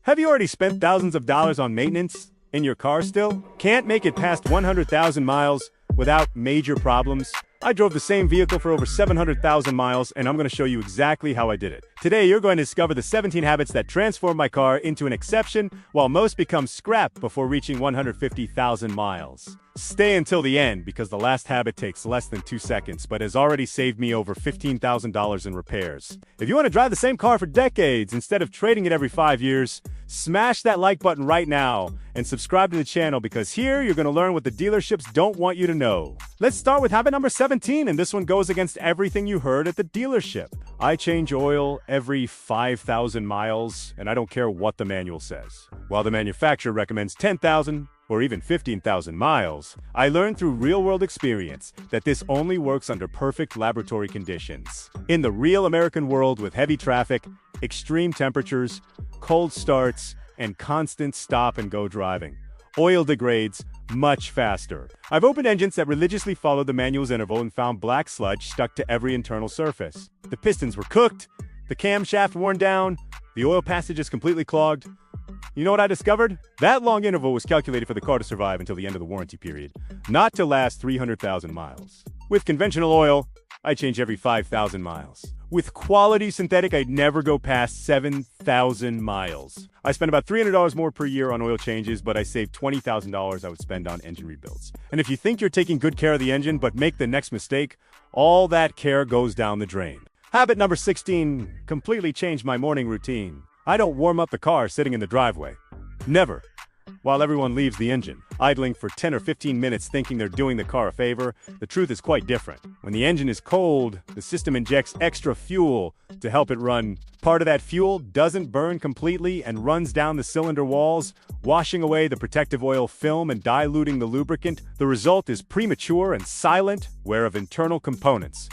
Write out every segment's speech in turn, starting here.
Have you already spent thousands of dollars on maintenance in your car still? Can't make it past 100,000 miles without major problems? I drove the same vehicle for over 700,000 miles, and I'm going to show you exactly how I did it. Today, you're going to discover the 17 habits that transform my car into an exception, while most become scrap before reaching 150,000 miles. Stay until the end, because the last habit takes less than 2 seconds, but has already saved me over $15,000 in repairs. If you want to drive the same car for decades instead of trading it every 5 years, smash that like button right now and subscribe to the channel, because here you're going to learn what the dealerships don't want you to know. Let's start with habit number 17, and this one goes against everything you heard at the dealership. I change oil every 5,000 miles, and I don't care what the manual says. While the manufacturer recommends 10,000 or even 15,000 miles, I learned through real-world experience that this only works under perfect laboratory conditions. In the real American world, with heavy traffic, extreme temperatures, cold starts, and constant stop-and-go driving, oil degrades much faster. I've opened engines that religiously followed the manual's interval and found black sludge stuck to every internal surface. The pistons were cooked, the camshaft worn down, the oil passages completely clogged. You know what I discovered? That long interval was calculated for the car to survive until the end of the warranty period, not to last 300,000 miles. With conventional oil, I change every 5,000 miles. With quality synthetic, I'd never go past 7,000 miles. I spend about $300 more per year on oil changes, but I save $20,000 I would spend on engine rebuilds. And if you think you're taking good care of the engine but make the next mistake, all that care goes down the drain. Habit number 16 completely changed my morning routine. I don't warm up the car sitting in the driveway. Never. While everyone leaves the engine, idling for 10 or 15 minutes thinking they're doing the car a favor, the truth is quite different. When the engine is cold, the system injects extra fuel to help it run. Part of that fuel doesn't burn completely and runs down the cylinder walls, washing away the protective oil film and diluting the lubricant. The result is premature and silent wear of internal components.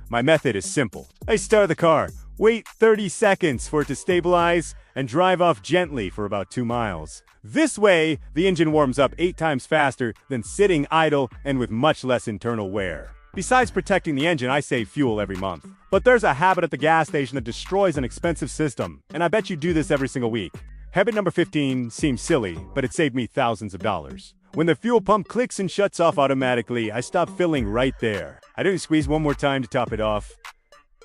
My method is simple. I start the car, wait 30 seconds for it to stabilize, and drive off gently for about 2 miles. This way, the engine warms up 8 times faster than sitting idle and with much less internal wear. Besides protecting the engine, I save fuel every month. But there's a habit at the gas station that destroys an expensive system, and I bet you do this every single week. Habit number 15 seems silly, but it saved me thousands of dollars. When the fuel pump clicks and shuts off automatically, I stop filling right there. I don't squeeze one more time to top it off.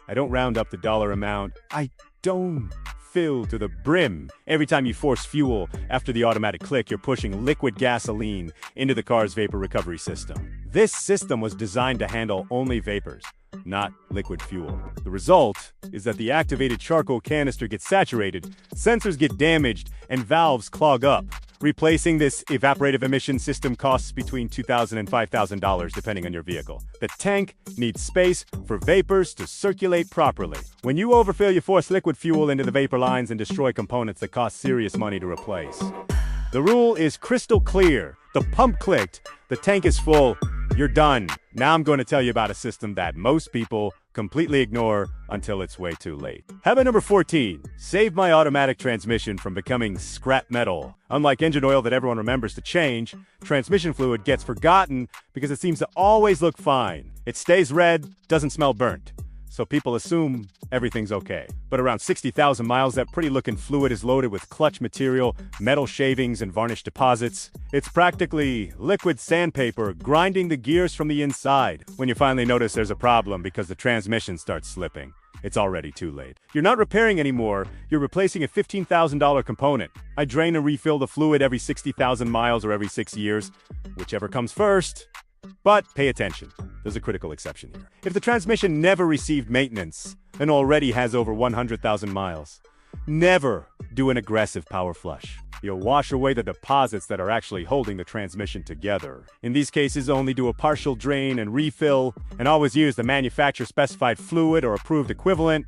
I don't round up the dollar amount. I don't fill to the brim. Every time you force fuel after the automatic click, you're pushing liquid gasoline into the car's vapor recovery system. This system was designed to handle only vapors, not liquid fuel. The result is that the activated charcoal canister gets saturated, sensors get damaged, and valves clog up. Replacing this evaporative emission system costs between $2,000 and $5,000 depending on your vehicle. The tank needs space for vapors to circulate properly. When you overfill, you force liquid fuel into the vapor lines and destroy components that cost serious money to replace. The rule is crystal clear. The pump clicked, the tank is full, you're done. Now I'm going to tell you about a system that most people completely ignore until it's way too late. Habit number 14, save my automatic transmission from becoming scrap metal. Unlike engine oil that everyone remembers to change, transmission fluid gets forgotten because it seems to always look fine. It stays red, doesn't smell burnt. So people assume everything's okay. But around 60,000 miles, that pretty-looking fluid is loaded with clutch material, metal shavings, and varnish deposits. It's practically liquid sandpaper grinding the gears from the inside. When you finally notice there's a problem because the transmission starts slipping, it's already too late. You're not repairing anymore, you're replacing a $15,000 component. I drain and refill the fluid every 60,000 miles or every 6 years, whichever comes first. But pay attention, there's a critical exception here. If the transmission never received maintenance and already has over 100,000 miles, never do an aggressive power flush. You'll wash away the deposits that are actually holding the transmission together. In these cases, only do a partial drain and refill, and always use the manufacturer-specified fluid or approved equivalent.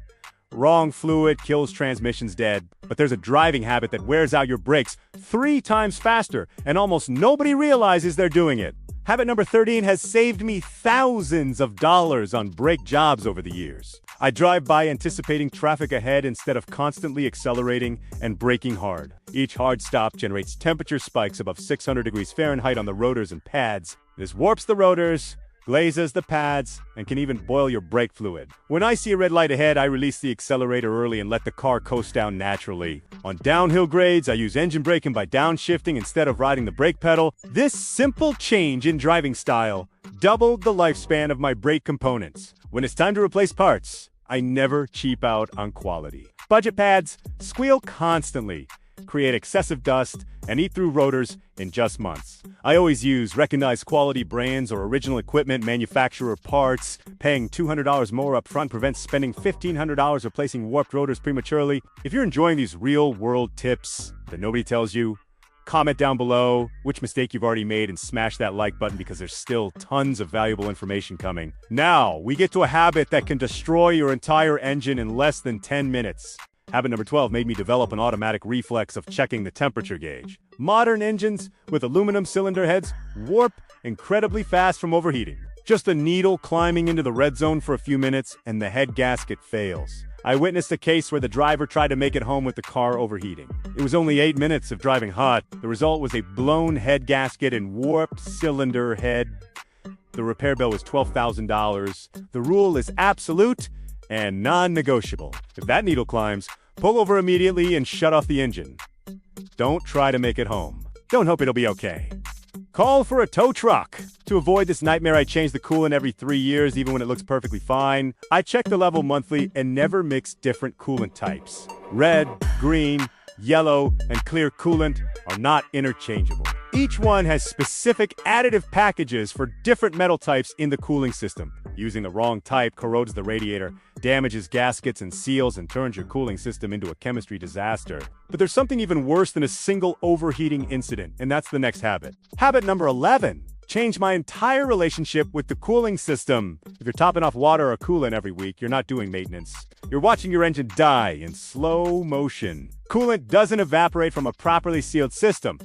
Wrong fluid kills transmissions dead. But there's a driving habit that wears out your brakes 3 times faster, and almost nobody realizes they're doing it. Habit number 13 has saved me thousands of dollars on brake jobs over the years. I drive by anticipating traffic ahead instead of constantly accelerating and braking hard. Each hard stop generates temperature spikes above 600 degrees Fahrenheit on the rotors and pads. This warps the rotors, glazes the pads, and can even boil your brake fluid. When I see a red light ahead, I release the accelerator early and let the car coast down naturally. On downhill grades, I use engine braking by downshifting instead of riding the brake pedal. This simple change in driving style doubled the lifespan of my brake components. When it's time to replace parts, I never cheap out on quality. Budget pads squeal constantly, create excessive dust, and eat through rotors in just months. I always use recognized quality brands or original equipment manufacturer parts. Paying $200 more up front prevents spending $1,500 replacing warped rotors prematurely. If you're enjoying these real-world tips that nobody tells you, comment down below which mistake you've already made and smash that like button because there's still tons of valuable information coming. Now, we get to a habit that can destroy your entire engine in less than 10 minutes. Habit number 12 made me develop an automatic reflex of checking the temperature gauge. Modern engines with aluminum cylinder heads warp incredibly fast from overheating. Just a needle climbing into the red zone for a few minutes and the head gasket fails. I witnessed a case where the driver tried to make it home with the car overheating. It was only 8 minutes of driving hot. The result was a blown head gasket and warped cylinder head. The repair bill was $12,000. The rule is absolute and non-negotiable. If that needle climbs, pull over immediately and shut off the engine. Don't try to make it home. Don't hope it'll be okay. Call for a tow truck. To avoid this nightmare, I change the coolant every 3 years, even when it looks perfectly fine. I check the level monthly and never mix different coolant types. Red, green, yellow, and clear coolant are not interchangeable. Each one has specific additive packages for different metal types in the cooling system. Using the wrong type corrodes the radiator, damages gaskets and seals, and turns your cooling system into a chemistry disaster. But there's something even worse than a single overheating incident, and that's the next habit. Habit number 11. Change my entire relationship with the cooling system. If you're topping off water or coolant every week, you're not doing maintenance. You're watching your engine die in slow motion. Coolant doesn't evaporate from a properly sealed system.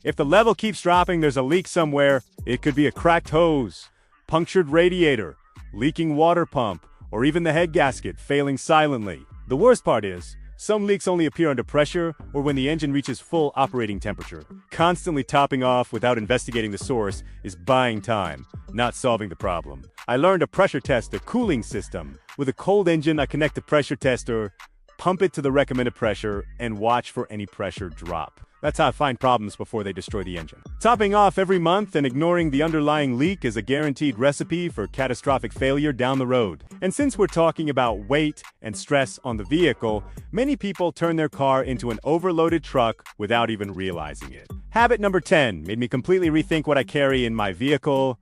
If the level keeps dropping, there's a leak somewhere. It could be a cracked hose, punctured radiator, leaking water pump, or even the head gasket failing silently. The worst part is, some leaks only appear under pressure or when the engine reaches full operating temperature. Constantly topping off without investigating the source is buying time, not solving the problem. I learned to pressure test the cooling system. With a cold engine, I connect the pressure tester, pump it to the recommended pressure, and watch for any pressure drop. That's how I find problems before they destroy the engine. Topping off every month and ignoring the underlying leak is a guaranteed recipe for catastrophic failure down the road. And since we're talking about weight and stress on the vehicle, many people turn their car into an overloaded truck without even realizing it. Habit number 10 made me completely rethink what I carry in my vehicle.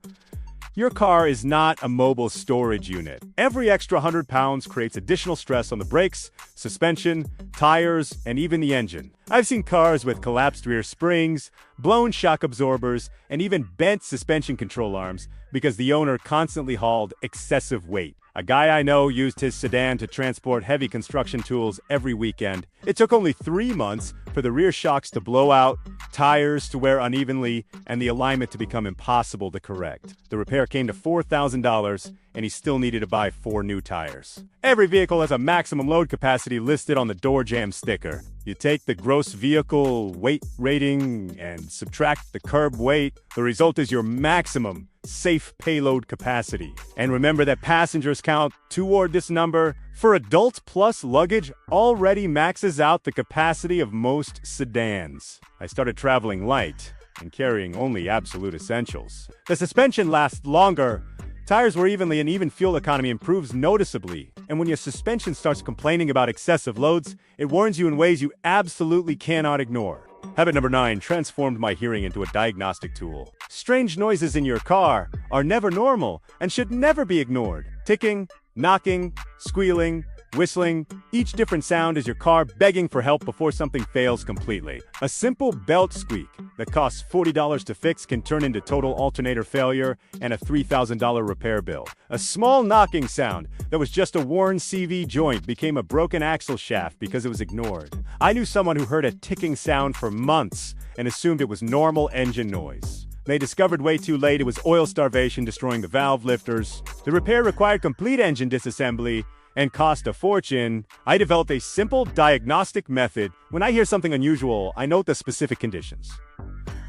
Your car is not a mobile storage unit. Every extra 100 pounds creates additional stress on the brakes, suspension, tires, and even the engine. I've seen cars with collapsed rear springs, blown shock absorbers, and even bent suspension control arms because the owner constantly hauled excessive weight. A guy I know used his sedan to transport heavy construction tools every weekend. It took only 3 months for the rear shocks to blow out, tires to wear unevenly, and the alignment to become impossible to correct. The repair came to $4,000, and he still needed to buy 4 new tires. Every vehicle has a maximum load capacity listed on the door jamb sticker. You take the gross vehicle weight rating and subtract the curb weight. The result is your maximum safe payload capacity. And remember that passengers count toward this number. For adults plus luggage already maxes out the capacity of most sedans. I started traveling light and carrying only absolute essentials. The suspension lasts longer, tires wear evenly, and even fuel economy improves noticeably. And when your suspension starts complaining about excessive loads, it warns you in ways you absolutely cannot ignore. Habit number 9 transformed my hearing into a diagnostic tool. Strange noises in your car are never normal and should never be ignored. Ticking, knocking, squealing, whistling, each different sound is your car begging for help before something fails completely. A simple belt squeak that costs $40 to fix can turn into total alternator failure and a $3,000 repair bill. A small knocking sound that was just a worn CV joint became a broken axle shaft because it was ignored. I knew someone who heard a ticking sound for months and assumed it was normal engine noise. They discovered way too late it was oil starvation destroying the valve lifters. The repair required complete engine disassembly and cost a fortune. I developed a simple diagnostic method. When I hear something unusual, I note the specific conditions.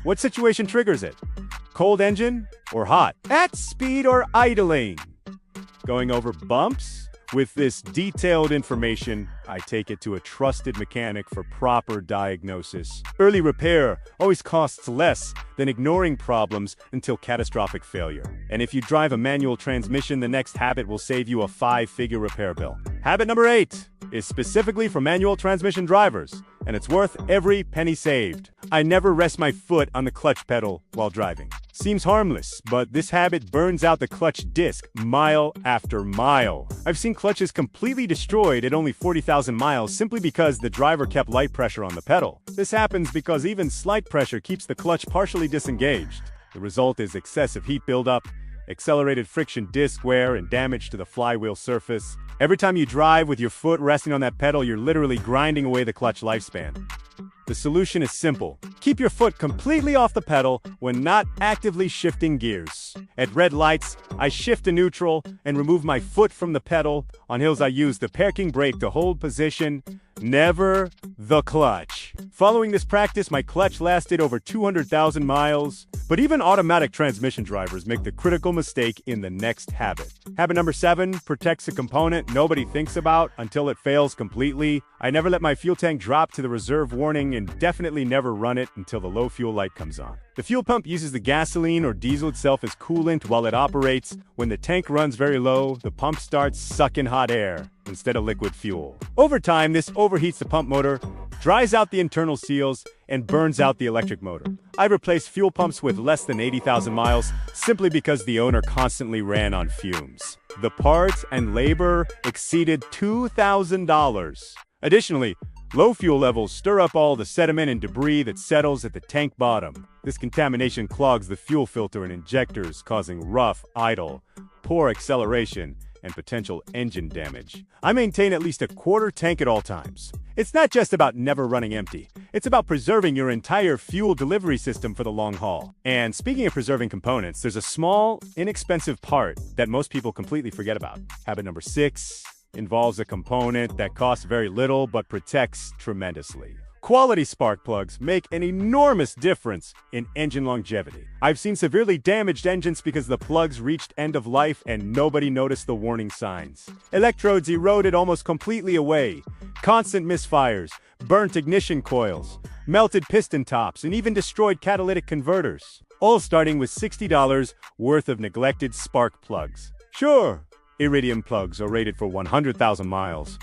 What situation triggers it? Cold engine or hot? At speed or idling? Going over bumps? With this detailed information, I take it to a trusted mechanic for proper diagnosis. Early repair always costs less than ignoring problems until catastrophic failure. And if you drive a manual transmission, the next habit will save you a 5-figure repair bill. Habit number 8 is specifically for manual transmission drivers, and it's worth every penny saved. I never rest my foot on the clutch pedal while driving. Seems harmless, but this habit burns out the clutch disc mile after mile. I've seen clutches completely destroyed at only 40,000 miles simply because the driver kept light pressure on the pedal. This happens because even slight pressure keeps the clutch partially disengaged. The result is excessive heat buildup, accelerated friction disc wear, and damage to the flywheel surface. Every time you drive with your foot resting on that pedal, you're literally grinding away the clutch lifespan. The solution is simple. Keep your foot completely off the pedal when not actively shifting gears. At red lights, I shift to neutral and remove my foot from the pedal. On hills, I use the parking brake to hold position, never the clutch. Following this practice, my clutch lasted over 200,000 miles. But even automatic transmission drivers make the critical mistake in the next habit. Habit number 7 protects a component nobody thinks about until it fails completely. I never let my fuel tank drop to the reserve warning and definitely never run it until the low fuel light comes on. The fuel pump uses the gasoline or diesel itself as coolant while it operates. When the tank runs very low, the pump starts sucking hot air instead of liquid fuel. Over time, this overheats the pump motor, dries out the internal seals, and burns out the electric motor. I replaced fuel pumps with less than 80,000 miles simply because the owner constantly ran on fumes. The parts and labor exceeded $2,000. Additionally, low fuel levels stir up all the sediment and debris that settles at the tank bottom. This contamination clogs the fuel filter and injectors, causing rough, idle, poor acceleration, and potential engine damage. I maintain at least a quarter tank at all times. It's not just about never running empty. It's about preserving your entire fuel delivery system for the long haul. And speaking of preserving components, there's a small, inexpensive part that most people completely forget about. Habit number 6 involves a component that costs very little but protects tremendously. Quality spark plugs make an enormous difference in engine longevity. I've seen severely damaged engines because the plugs reached end of life and nobody noticed the warning signs. Electrodes eroded almost completely away, constant misfires, burnt ignition coils, melted piston tops, and even destroyed catalytic converters. All starting with $60 worth of neglected spark plugs. Sure, iridium plugs are rated for 100,000 miles.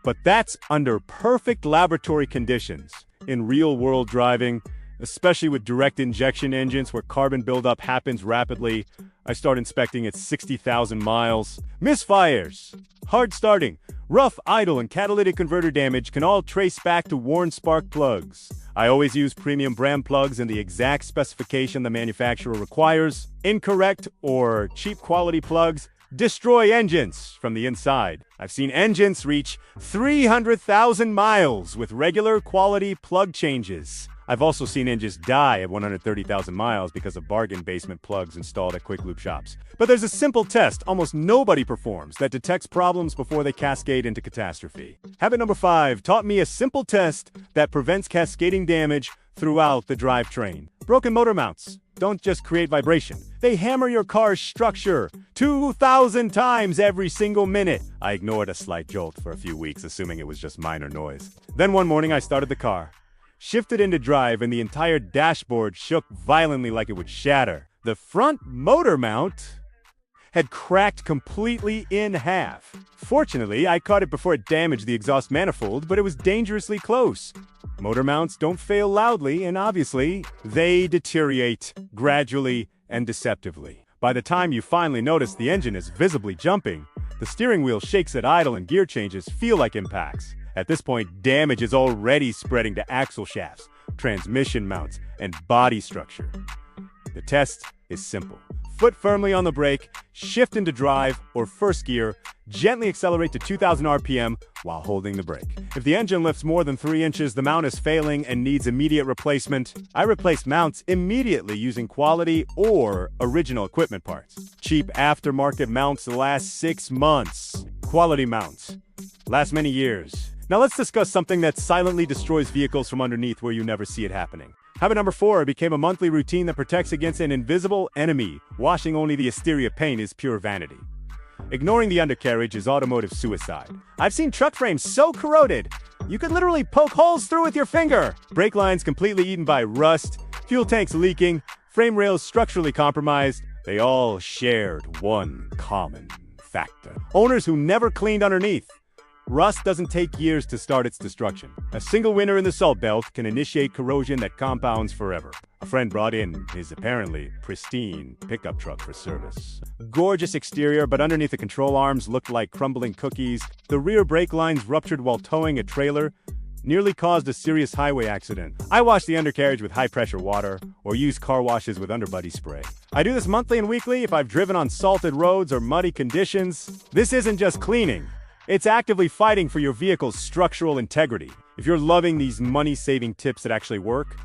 But that's under perfect laboratory conditions. In real-world driving, especially with direct injection engines where carbon buildup happens rapidly, I start inspecting at 60,000 miles. Misfires, hard starting, rough idle, and catalytic converter damage can all trace back to worn spark plugs. I always use premium brand plugs in the exact specification the manufacturer requires. Incorrect or cheap quality plugs destroy engines from the inside. I've seen engines reach 300,000 miles with regular quality plug changes. I've also seen engines die at 130,000 miles because of bargain basement plugs installed at quick lube shops. But there's a simple test almost nobody performs that detects problems before they cascade into catastrophe. Habit number 5 taught me a simple test that prevents cascading damage throughout the drivetrain. Broken motor mounts don't just create vibration. They hammer your car's structure 2,000 times every single minute. I ignored a slight jolt for a few weeks, assuming it was just minor noise. Then one morning I started the car, shifted into drive, and the entire dashboard shook violently like it would shatter. The front motor mount had cracked completely in half. Fortunately, I caught it before it damaged the exhaust manifold, but it was dangerously close. Motor mounts don't fail loudly, and obviously, they deteriorate gradually and deceptively. By the time you finally notice the engine is visibly jumping, the steering wheel shakes at idle and gear changes feel like impacts. At this point, damage is already spreading to axle shafts, transmission mounts, and body structure. The test is simple. Foot firmly on the brake, shift into drive or first gear, gently accelerate to 2,000 RPM while holding the brake. If the engine lifts more than 3 inches, the mount is failing and needs immediate replacement. I replace mounts immediately using quality or original equipment parts. Cheap aftermarket mounts last 6 months. Quality mounts last many years. Now let's discuss something that silently destroys vehicles from underneath where you never see it happening. Habit number 4 became a monthly routine that protects against an invisible enemy. Washing only the exterior paint is pure vanity. Ignoring the undercarriage is automotive suicide. I've seen truck frames so corroded, you could literally poke holes through with your finger. Brake lines completely eaten by rust, fuel tanks leaking, frame rails structurally compromised. They all shared one common factor: owners who never cleaned underneath. Rust doesn't take years to start its destruction. A single winter in the salt belt can initiate corrosion that compounds forever. A friend brought in his apparently pristine pickup truck for service. Gorgeous exterior, but underneath the control arms looked like crumbling cookies. The rear brake lines ruptured while towing a trailer. Nearly caused a serious highway accident. I wash the undercarriage with high-pressure water or use car washes with underbody spray. I do this monthly and weekly if I've driven on salted roads or muddy conditions. This isn't just cleaning. It's actively fighting for your vehicle's structural integrity. If you're loving these money-saving tips that actually work,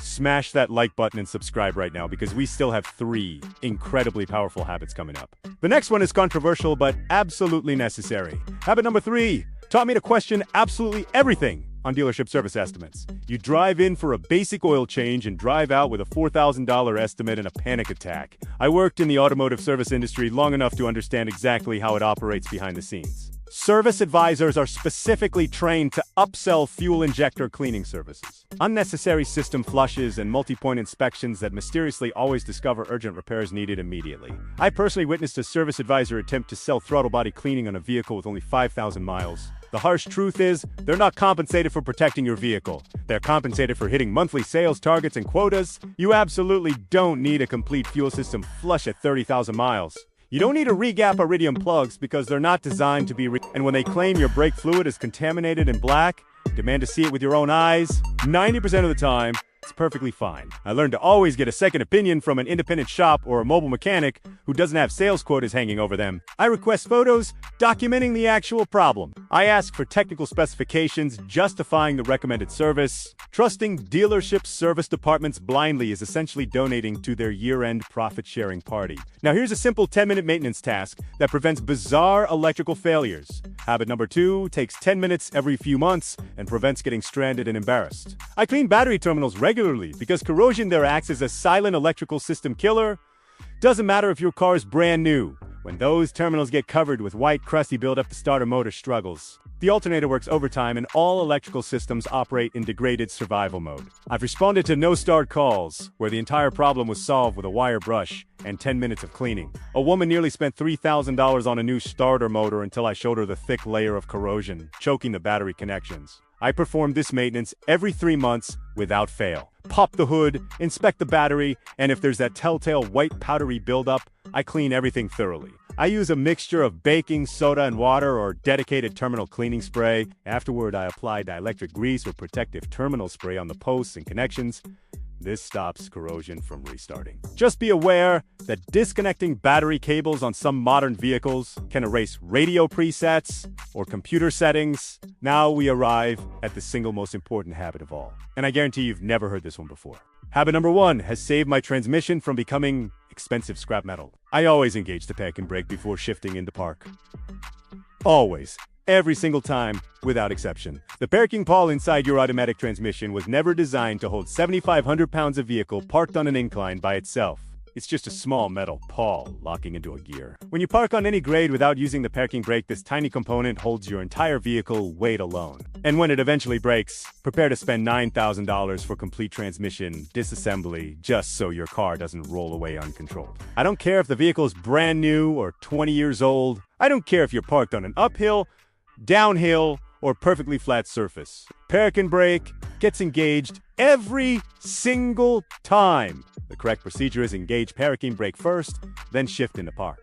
smash that like button and subscribe right now, because we still have 3 incredibly powerful habits coming up. The next one is controversial but absolutely necessary. Habit number 3 taught me to question absolutely everything on dealership service estimates. You drive in for a basic oil change and drive out with a $4,000 estimate and a panic attack. I worked in the automotive service industry long enough to understand exactly how it operates behind the scenes. Service advisors are specifically trained to upsell fuel injector cleaning services. Unnecessary system flushes and multi-point inspections that mysteriously always discover urgent repairs needed immediately. I personally witnessed a service advisor attempt to sell throttle body cleaning on a vehicle with only 5,000 miles. The harsh truth is, they're not compensated for protecting your vehicle. They're compensated for hitting monthly sales targets and quotas. You absolutely don't need a complete fuel system flush at 30,000 miles. You don't need to re-gap iridium plugs because they're not designed to be and when they claim your brake fluid is contaminated and black, demand to see it with your own eyes. 90% of the time, it's perfectly fine. I learned to always get a second opinion from an independent shop or a mobile mechanic who doesn't have sales quotas hanging over them. I request photos documenting the actual problem. I ask for technical specifications justifying the recommended service. Trusting dealership service departments blindly is essentially donating to their year-end profit-sharing party. Now here's a simple 10-minute maintenance task that prevents bizarre electrical failures. Habit number 2 takes 10 minutes every few months and prevents getting stranded and embarrassed. I clean battery terminals regularly because corrosion there acts as a silent electrical system killer. Doesn't matter if your car is brand new. When those terminals get covered with white crusty buildup, the starter motor struggles. The alternator works overtime and all electrical systems operate in degraded survival mode. I've responded to no-start calls where the entire problem was solved with a wire brush and 10 minutes of cleaning. A woman nearly spent $3,000 on a new starter motor until I showed her the thick layer of corrosion, choking the battery connections. I perform this maintenance every 3 months without fail. Pop the hood, inspect the battery, and if there's that telltale white powdery buildup, I clean everything thoroughly. I use a mixture of baking soda and water or dedicated terminal cleaning spray. Afterward, I apply dielectric grease or protective terminal spray on the posts and connections. This stops corrosion from restarting. Just be aware that disconnecting battery cables on some modern vehicles can erase radio presets or computer settings. Now we arrive at the single most important habit of all. And I guarantee you've never heard this one before. Habit number 1 has saved my transmission from becoming expensive scrap metal. I always engage the parking brake before shifting into park. Always. Every single time, without exception. The parking pawl inside your automatic transmission was never designed to hold 7,500 pounds of vehicle parked on an incline by itself. It's just a small metal pawl locking into a gear. When you park on any grade without using the parking brake, this tiny component holds your entire vehicle weight alone. And when it eventually breaks, prepare to spend $9,000 for complete transmission disassembly just so your car doesn't roll away uncontrolled. I don't care if the vehicle is brand new or 20 years old. I don't care if you're parked on an uphill, downhill, or perfectly flat surface. Parking brake gets engaged every single time. The correct procedure is engage parking brake first, then shift into park.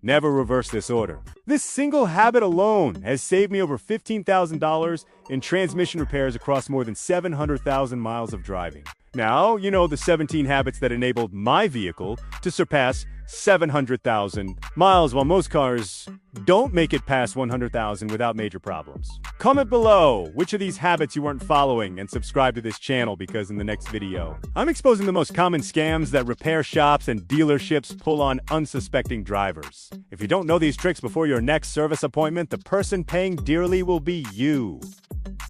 Never reverse this order. This single habit alone has saved me over $15,000 in transmission repairs across more than 700,000 miles of driving. Now, you know the 17 habits that enabled my vehicle to surpass 700,000 miles, while most cars don't make it past 100,000 without major problems. Comment below which of these habits you weren't following and subscribe to this channel, because in the next video, I'm exposing the most common scams that repair shops and dealerships pull on unsuspecting drivers. If you don't know these tricks before your next service appointment, the person paying dearly will be you.